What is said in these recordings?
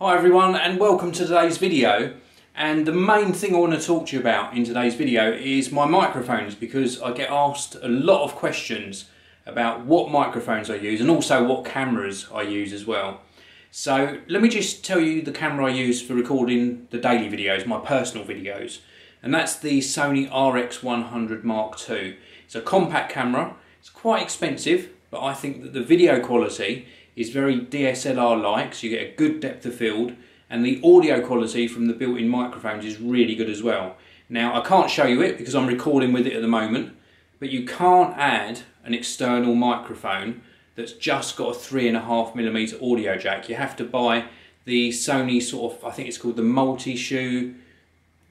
Hi everyone and welcome to today's video, and the main thing I want to talk to you about in today's video is my microphones, because I get asked a lot of questions about what microphones I use and also what cameras I use as well. So let me just tell you the camera I use for recording the daily videos, my personal videos, and that's the Sony RX100 Mark II. It's a compact camera, it's quite expensive, but I think that the video quality is very DSLR-like, so you get a good depth of field, and the audio quality from the built-in microphones is really good as well. Now, I can't show you it because I'm recording with it at the moment, but you can't add an external microphone that's just got a 3.5mm audio jack. You have to buy the Sony sort of, I think it's called the multi-shoe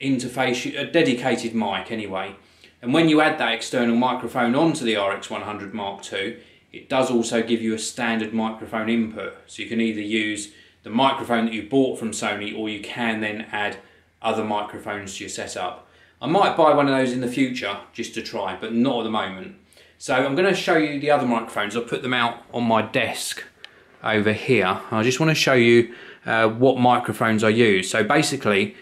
interface, a dedicated mic anyway. And when you add that external microphone onto the RX100 Mark II, it does also give you a standard microphone input, so you can either use the microphone that you bought from Sony, or you can then add other microphones to your setup. I might buy one of those in the future just to try, but not at the moment. So I'm going to show you the other microphones. I'll put them out on my desk over here. I just want to show you what microphones I use. So basically,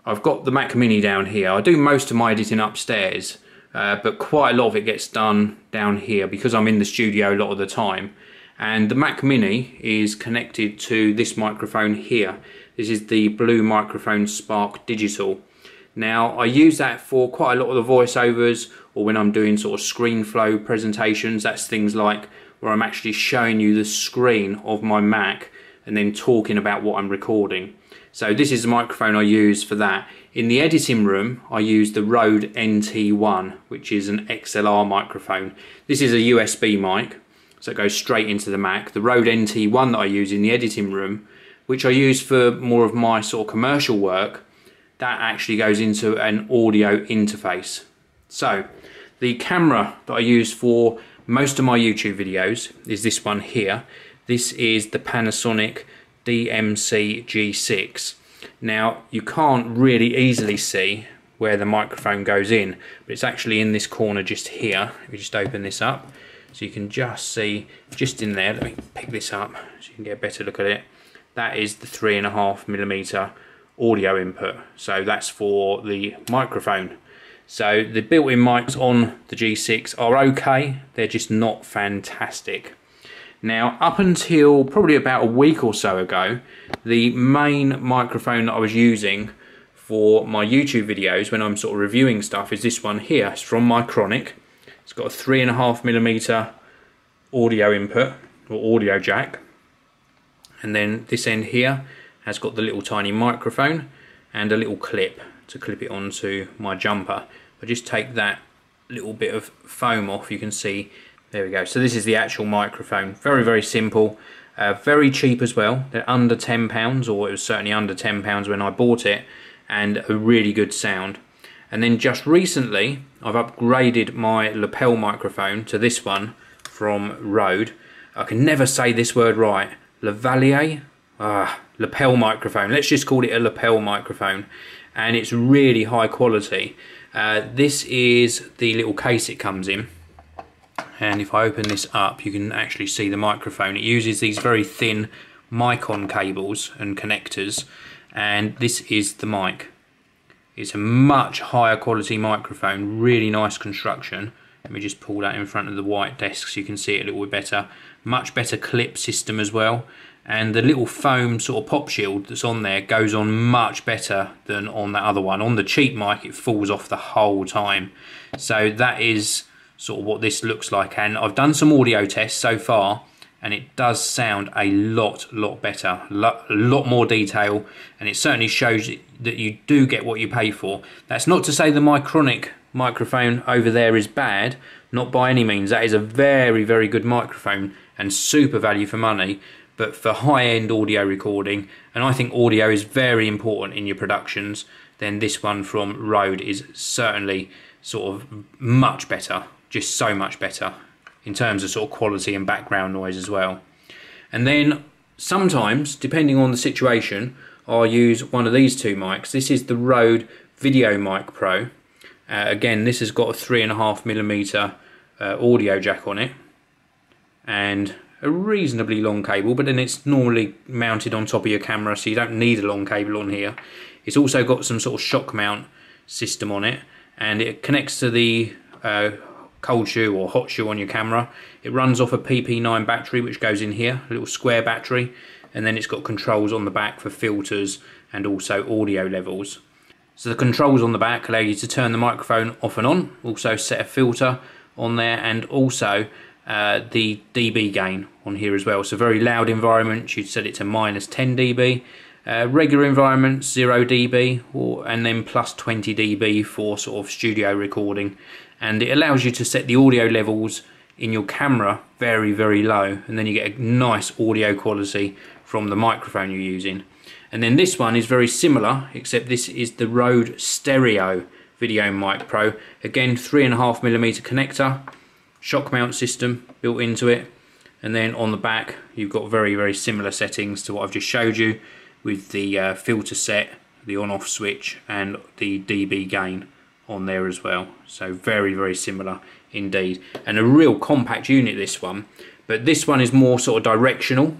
I've got the Mac Mini down here. I do most of my editing upstairs. But quite a lot of it gets done down here because I'm in the studio a lot of the time. And the Mac Mini is connected to this microphone here. This is the Blue Microphone Spark Digital. Now, I use that for quite a lot of the voiceovers, or when I'm doing sort of screen flow presentations. That's things like where I'm actually showing you the screen of my Mac and then talking about what I'm recording. So this is the microphone I use for that. In the editing room, I use the Rode NT1, which is an XLR microphone. This is a USB mic, so it goes straight into the Mac. The Rode NT1 that I use in the editing room, which I use for more of my sort of commercial work, that actually goes into an audio interface. So the camera that I use for most of my YouTube videos is this one here. This is the Panasonic DMC-G6. Now, you can't really easily see where the microphone goes in, but it's actually in this corner just here. If you just open this up, so you can just see just in there. Let me pick this up so you can get a better look at it. That is the 3.5mm audio input, so that's for the microphone. So the built-in mics on the G6 are okay, they're just not fantastic. Now, up until probably about a week or so ago, the main microphone that I was using for my YouTube videos when I'm sort of reviewing stuff is this one here. It's from Mycronic. It's got a 3.5mm audio input, or audio jack. And then this end here has got the little tiny microphone and a little clip to clip it onto my jumper. I just take that little bit of foam off, you can see. There we go. So this is the actual microphone. Very, very simple. Very cheap as well. They're under £10, or it was certainly under £10 when I bought it, and a really good sound. And then just recently, I've upgraded my lapel microphone to this one from Rode. I can never say this word right. Lavalier Lapel microphone. Let's just call it a lapel microphone. And it's really high quality. This is the little case it comes in. And if I open this up, you can actually see the microphone. It uses these very thin mic-on cables and connectors, and this is the mic. It's a much higher quality microphone, really nice construction. Let me just pull that in front of the white desk so you can see it a little bit better. Much better clip system as well, and the little foam sort of pop shield that's on there goes on much better than on that other one. On the cheap mic, it falls off the whole time. So that is sort of what this looks like, and I've done some audio tests so far, and it does sound a lot better, a lot more detail, and it certainly shows that you do get what you pay for. That's not to say the Mycronic microphone over there is bad, not by any means. That is a very, very good microphone and super value for money, but for high-end audio recording, and I think audio is very important in your productions, then this one from Rode is certainly sort of much better. Just so much better in terms of sort of quality and background noise as well. And then sometimes, depending on the situation, I'll use one of these two mics. This is the Rode Videomic Pro. Again, this has got a 3.5mm audio jack on it, and a reasonably long cable, but then it's normally mounted on top of your camera, so you don't need a long cable on here. It's also got some sort of shock mount system on it, and it connects to the cold shoe or hot shoe on your camera. It runs off a PP9 battery which goes in here, a little square battery, and then it's got controls on the back for filters and also audio levels. So the controls on the back allow you to turn the microphone off and on, also set a filter on there, and also the dB gain on here as well. So very loud environments, you'd set it to -10 dB. Regular environments, 0 dB, and then plus 20 dB for sort of studio recording. And it allows you to set the audio levels in your camera very, very low, and then you get a nice audio quality from the microphone you're using. And then this one is very similar, except this is the Rode Stereo Videomic Pro. Again, 3.5mm connector, shock mount system built into it, and then on the back you've got very, very similar settings to what I've just showed you, with the filter set, the on-off switch, and the dB gain on there as well. So very, very similar indeed, and a real compact unit, this one. But this one is more sort of directional,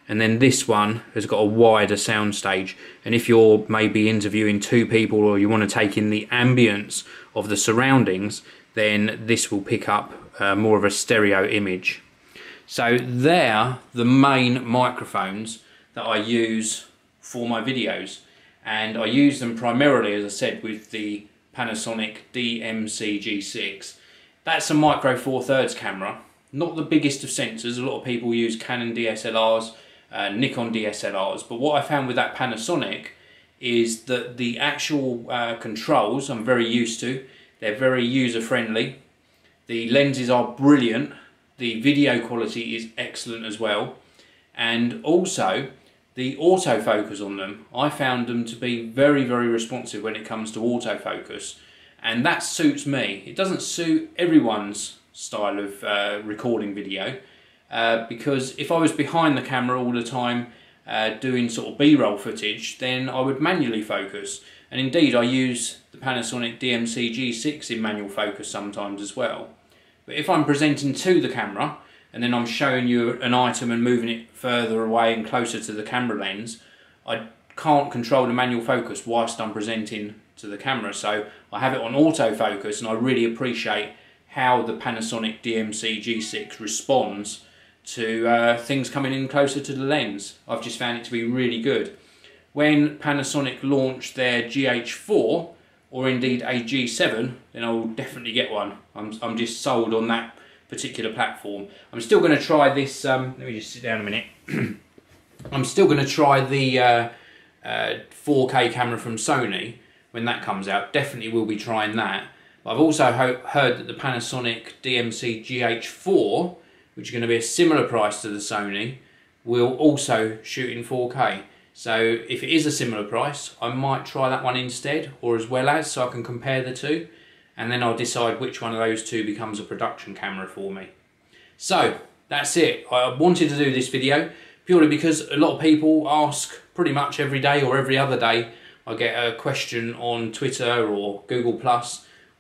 and then this one has got a wider sound stage. And if you're maybe interviewing 2 people, or you want to take in the ambience of the surroundings, then this will pick up more of a stereo image. So they're the main microphones that I use for my videos, and I use them primarily, as I said, with the Panasonic DMC-G6. That's a micro 4/3 camera, not the biggest of sensors. A lot of people use Canon DSLRs, Nikon DSLRs, but what I found with that Panasonic is that the actual controls I'm very used to. They're very user friendly, the lenses are brilliant, the video quality is excellent as well, and also the autofocus on them, I found them to be very, very responsive when it comes to autofocus, and that suits me. It doesn't suit everyone's style of recording video, because if I was behind the camera all the time doing sort of B-roll footage, then I would manually focus, and indeed I use the Panasonic DMC-G6 in manual focus sometimes as well. But if I'm presenting to the camera, and then I'm showing you an item and moving it further away and closer to the camera lens, I can't control the manual focus whilst I'm presenting to the camera. So I have it on autofocus, and I really appreciate how the Panasonic DMC-G6 responds to things coming in closer to the lens. I've just found it to be really good. When Panasonic launched their GH4, or indeed a G7, then I will definitely get one. I'm just sold on that particular platform. I'm still going to try this, let me just sit down a minute. I'm still going to try the 4K camera from Sony when that comes out. Definitely will be trying that. But I've also heard that the Panasonic DMC-GH4, which is going to be a similar price to the Sony, will also shoot in 4K. So if it is a similar price, I might try that one instead, or as well as, so I can compare the two, and then I'll decide which one of those two becomes a production camera for me. So that's it. I wanted to do this video purely because a lot of people ask pretty much every day or every other day. I get a question on Twitter or Google+,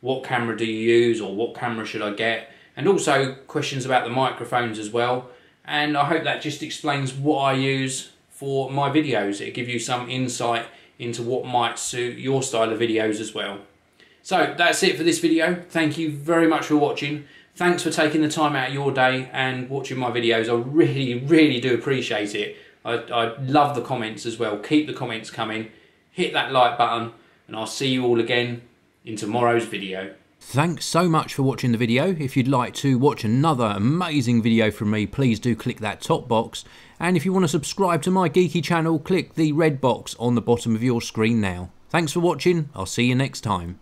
what camera do you use, or what camera should I get, and also questions about the microphones as well. And I hope that just explains what I use for my videos. It'll give you some insight into what might suit your style of videos as well. So that's it for this video. Thank you very much for watching. Thanks for taking the time out of your day and watching my videos. I really, really do appreciate it. I love the comments as well. Keep the comments coming. Hit that like button, and I'll see you all again in tomorrow's video. Thanks so much for watching the video. If you'd like to watch another amazing video from me, please do click that top box. And if you want to subscribe to my geeky channel, click the red box on the bottom of your screen now. Thanks for watching. I'll see you next time.